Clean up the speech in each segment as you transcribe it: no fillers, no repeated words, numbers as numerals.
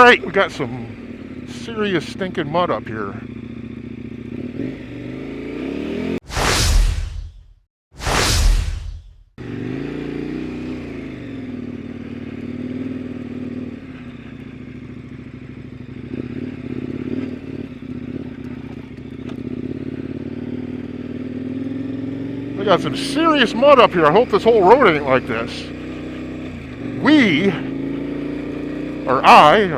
Alright, we got some serious stinking mud up here. We got some serious mud up here. I hope this whole road ain't like this. We are on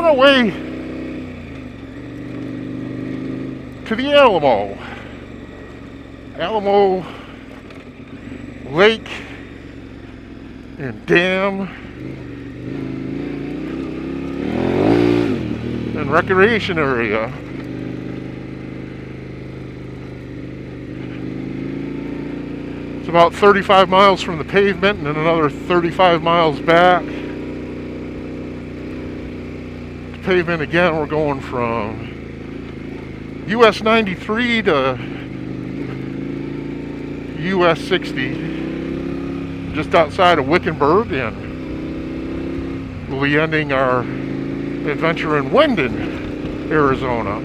our way to the Alamo Lake and Dam and recreation area. It's about 35 miles from the pavement and then another 35 miles back. The pavement again, we're going from US 93 to US 60, just outside of Wickenburg, and we'll be ending our adventure in Wyndon, Arizona.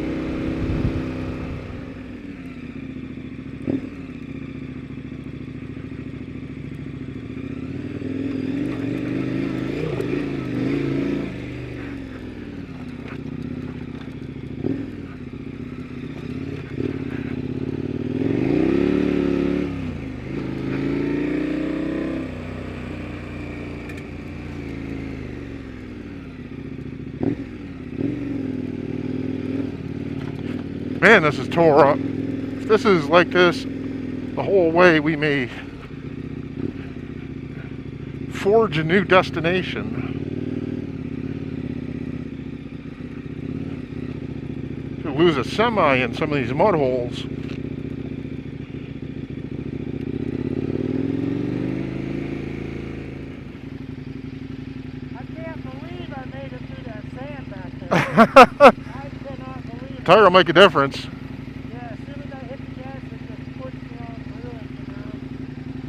Man, this is tore up. If this is like this the whole way, we may forge a new destination. To lose a semi in some of these mud holes. I can't believe I made it through that sand back there. Tire will make a difference. Yeah, as soon as I hit the gas, it just pushed me on through it, you know.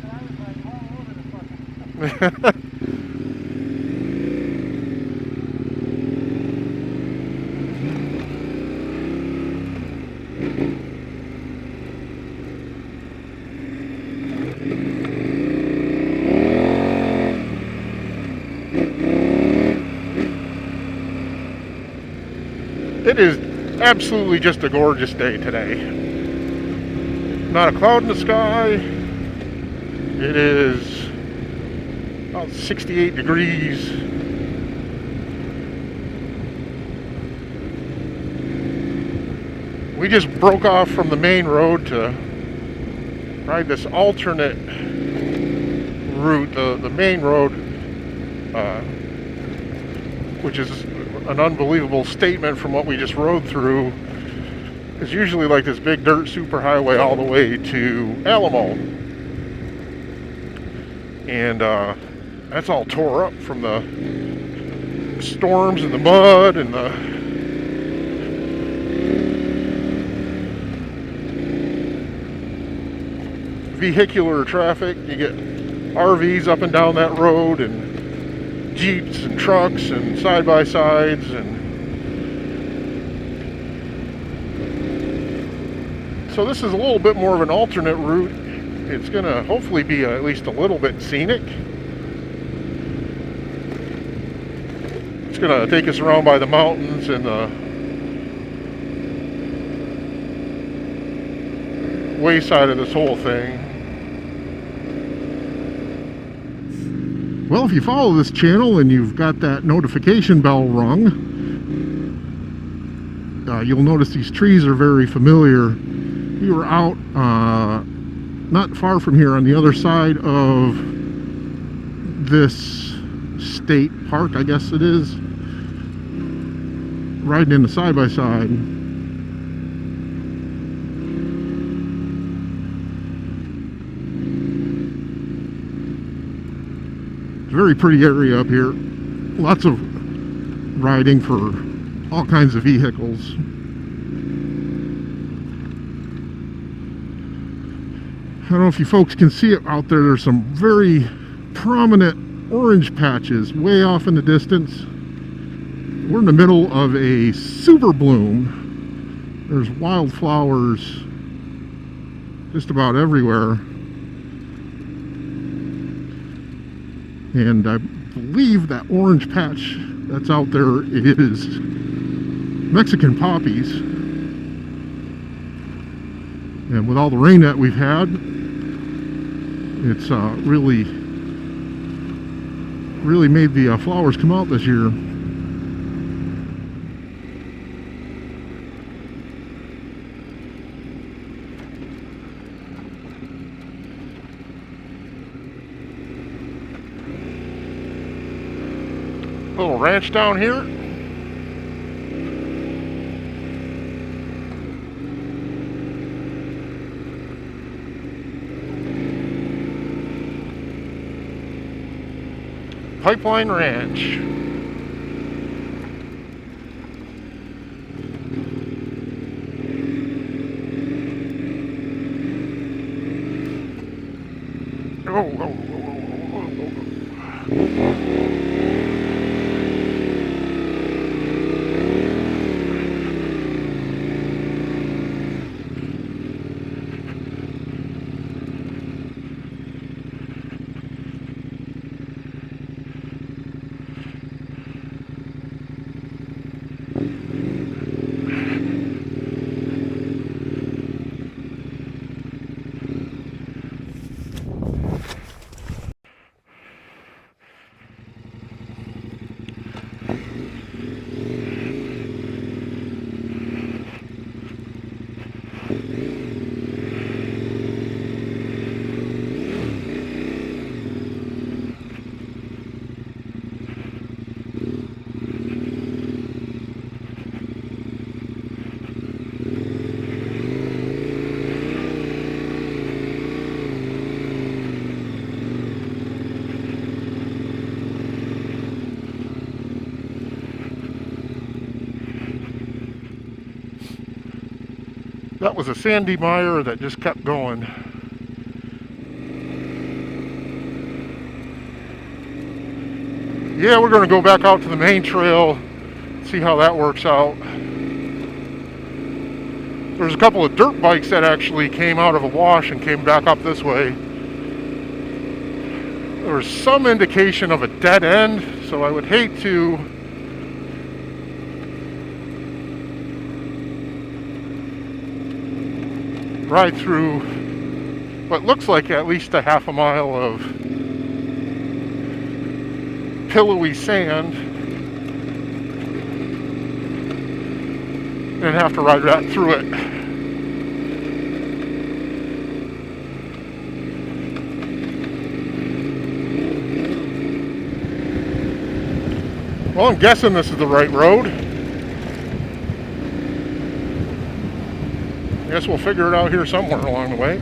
And I was like all over the fucking It is absolutely just a gorgeous day today. Not a cloud in the sky. It is about 68 degrees. We just broke off from the main road to ride this alternate route, the main road, which is an unbelievable statement from what we just rode through. It's usually like this big dirt superhighway all the way to Alamo, and that's all tore up from the storms and the mud and the vehicular traffic. You get RVs up and down that road and Jeeps and trucks and side-by-sides, and so this is a little bit more of an alternate route. It's going to hopefully be at least a little bit scenic. It's going to take us around by the mountains and the wayside of this whole thing. Well, if you follow this channel and you've got that notification bell rung, you'll notice these trees are very familiar. We were out not far from here on the other side of this state park, I guess it is, riding in the side-by-side. Very pretty area up here. Lots of riding for all kinds of vehicles. I don't know if you folks can see it out there. There's some very prominent orange patches way off in the distance. We're in the middle of a super bloom. There's wildflowers just about everywhere. And I believe that orange patch that's out there is Mexican poppies. And with all the rain that we've had, it's really made the flowers come out this year. Little ranch down here. Pipeline Ranch. That was a sandy mire that just kept going. Yeah, we're going to go back out to the main trail, see how that works out. There's a couple of dirt bikes that actually came out of a wash and came back up this way. There was some indication of a dead end, so I would hate to ride through what looks like at least a half a mile of pillowy sand and have to ride right through it. Well, I'm guessing this is the right road. Guess we'll figure it out here somewhere along the way.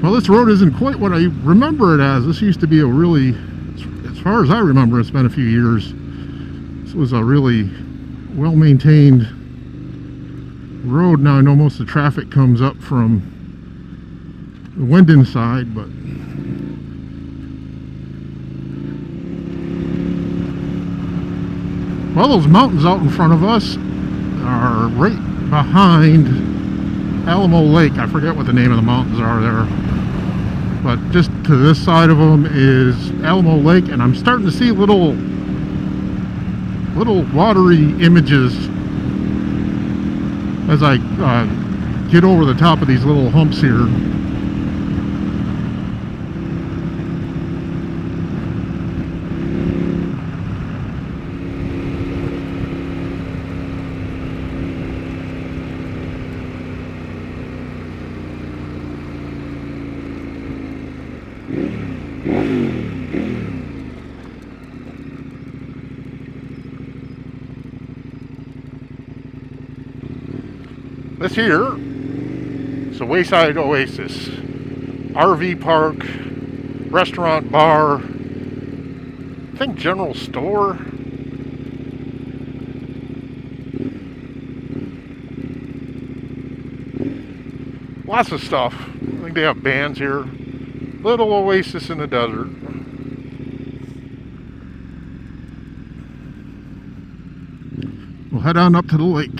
Well, this road isn't quite what I remember it as. This used to be a really, as far as I remember, it's been a few years. This was a really well-maintained road. Now I know most of the traffic comes up from the Wendon side, but well, those mountains out in front of us are right behind Alamo Lake. I forget what the name of the mountains are there, but just to this side of them is Alamo Lake, and I'm starting to see little watery images as I get over the top of these little humps here. This here is a Wayside Oasis RV park restaurant, bar, I think general store. Lots of stuff. I think they have bands here. Little oasis in the desert. We'll head on up to the lake.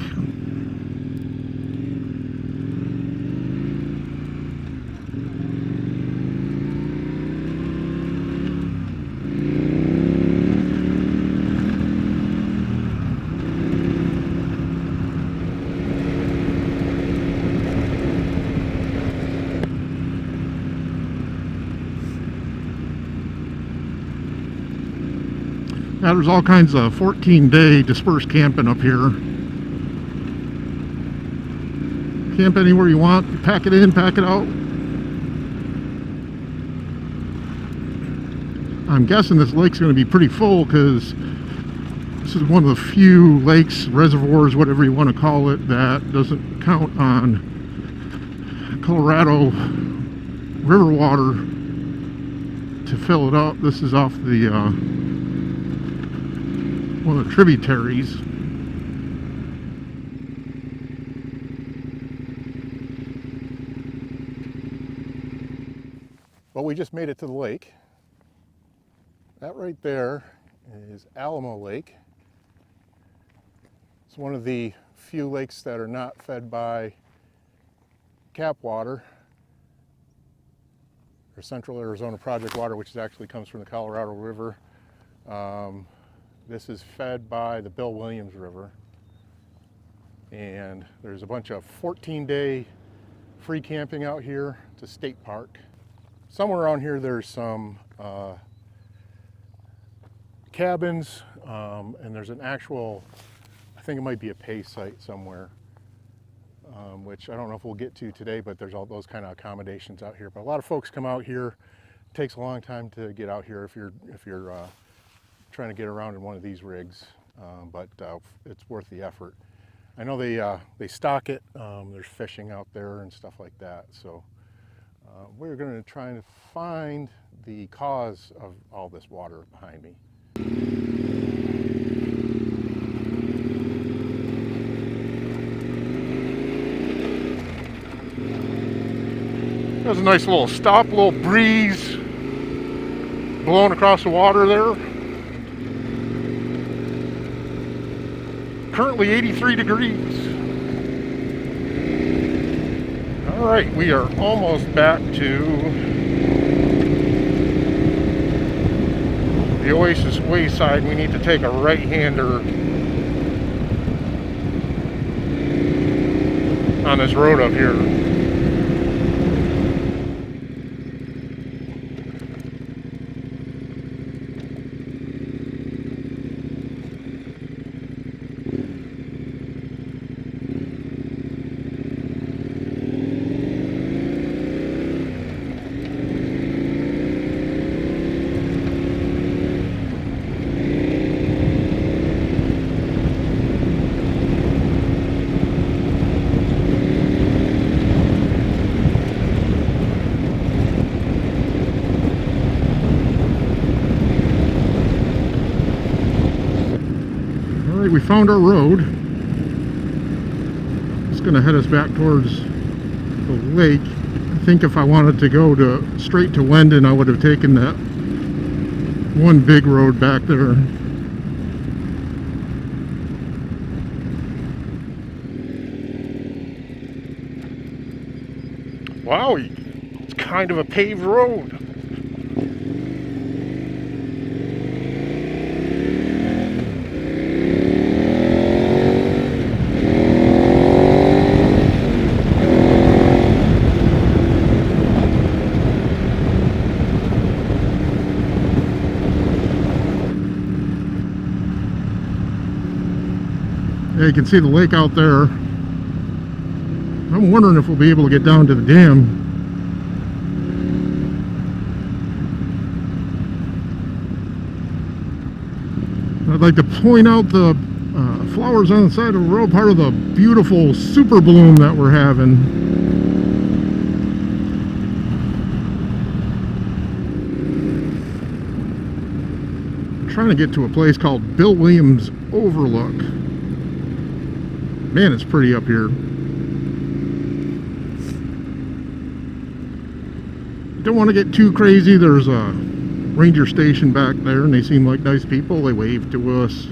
Now there's all kinds of 14-day dispersed camping up here. Camp anywhere you want, pack it in, pack it out. I'm guessing this lake's going to be pretty full because this is one of the few lakes, reservoirs, whatever you want to call it, that doesn't count on Colorado river water to fill it up. This is off the one of the tributaries. Well, we just made it to the lake. That right there is Alamo Lake. It's one of the few lakes that are not fed by cap water or Central Arizona Project water, which actually comes from the Colorado River. This is fed by the Bill Williams River, and there's a bunch of 14-day free camping out here. It's a state park. Somewhere around here there's some cabins, and there's an actual, I think it might be a pay site somewhere, which I don't know if we'll get to today, but there's all those kind of accommodations out here. But a lot of folks come out here. It takes a long time to get out here if you're trying to get around in one of these rigs, but it's worth the effort. I know they stock it. There's fishing out there and stuff like that. So we're going to try and find the cause of all this water behind me. There's a nice little stop, little breeze blowing across the water there. Currently 83 degrees. All right, we are almost back to the Oasis Wayside. We need to take a right-hander on this road up here. We found our road. It's going to head us back towards the lake. I think if I wanted to go straight to Wendon, I would have taken that one big road back there. Wow, it's kind of a paved road. Yeah, you can see the lake out there. I'm wondering if we'll be able to get down to the dam. I'd like to point out the flowers on the side of the road, part of the beautiful super bloom that we're having. trying to get to a place called Bill Williams Overlook. Man, it's pretty up here. Don't want to get too crazy. There's a ranger station back there, and they seem like nice people. They wave to us.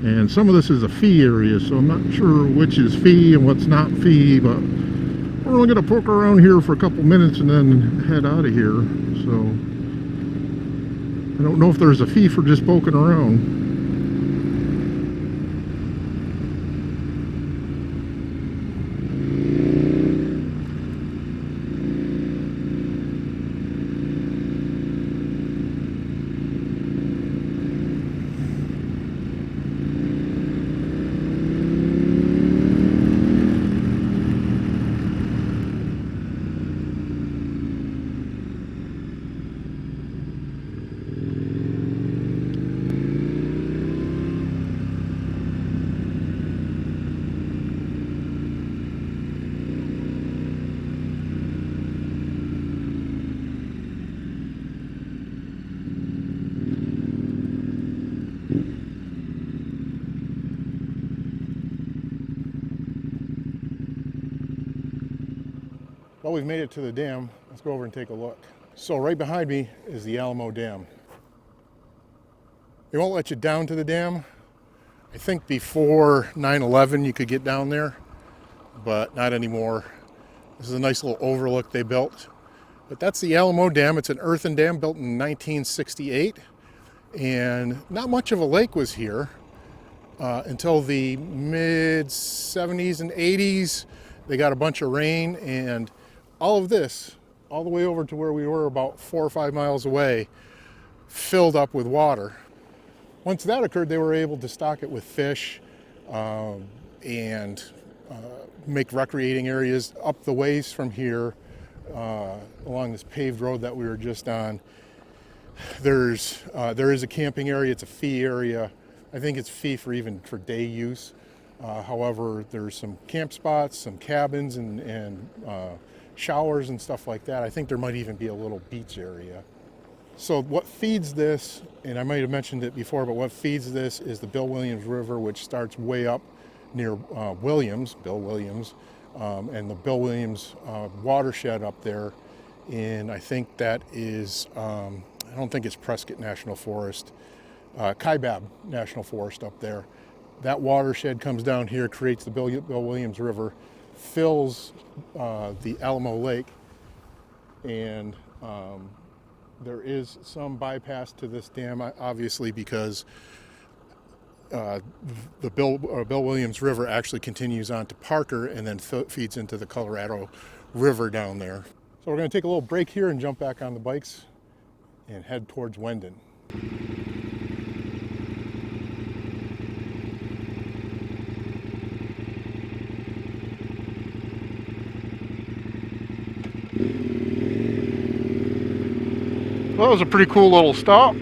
And some of this is a fee area, so I'm not sure which is fee and what's not fee, but we're only going to poke around here for a couple minutes and then head out of here. So I don't know if there's a fee for just poking around. Well, we've made it to the dam. Let's go over and take a look. So right behind me is the Alamo Dam. They won't let you down to the dam. I think before 9/11 you could get down there, but not anymore. This is a nice little overlook they built. But that's the Alamo Dam. It's an earthen dam built in 1968. And not much of a lake was here until the mid 70s and 80s. They got a bunch of rain, and all of this, all the way over to where we were about 4 or 5 miles away, filled up with water. Once that occurred, they were able to stock it with fish and make recreating areas up the ways from here along this paved road that we were just on. There is a camping area. It's a fee area. I think it's fee for even for day use. However, there's some camp spots, some cabins, and showers and stuff like that. I think there might even be a little beach area. So what feeds this, and I might have mentioned it before, but what feeds this is the Bill Williams River, which starts way up near Bill Williams, and the Bill Williams watershed up there. And I think that is, I don't think it's Prescott National Forest, Kaibab National Forest up there. That watershed comes down here, creates the Bill Williams River, fills the Alamo Lake, and there is some bypass to this dam, obviously, because the Bill Williams River actually continues on to Parker and then feeds into the Colorado River down there. So we're going to take a little break here and jump back on the bikes and head towards Wendon. Well, that was a pretty cool little stop.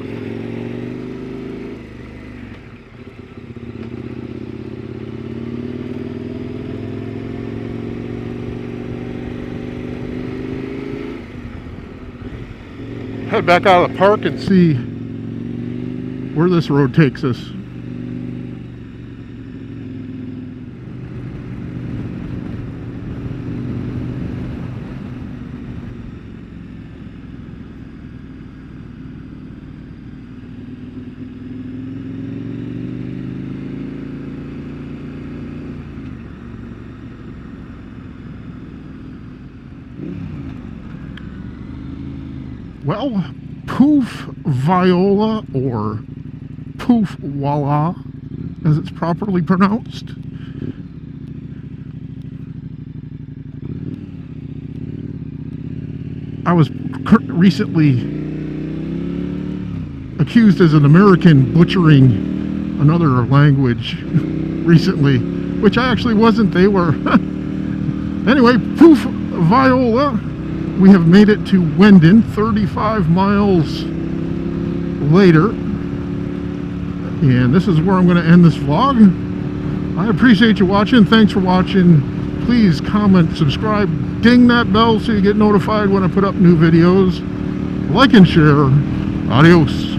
Head back out of the park and see where this road takes us. Well, poof viola, or poof voila, as it's properly pronounced. I was recently accused as an American butchering another language recently, which I actually wasn't. They were. Anyway, poof viola. We have made it to Wendon, 35 miles later, and this is where I'm going to end this vlog. I appreciate you watching. Thanks for watching. Please comment, subscribe, ding that bell so you get notified when I put up new videos. Like and share. Adios.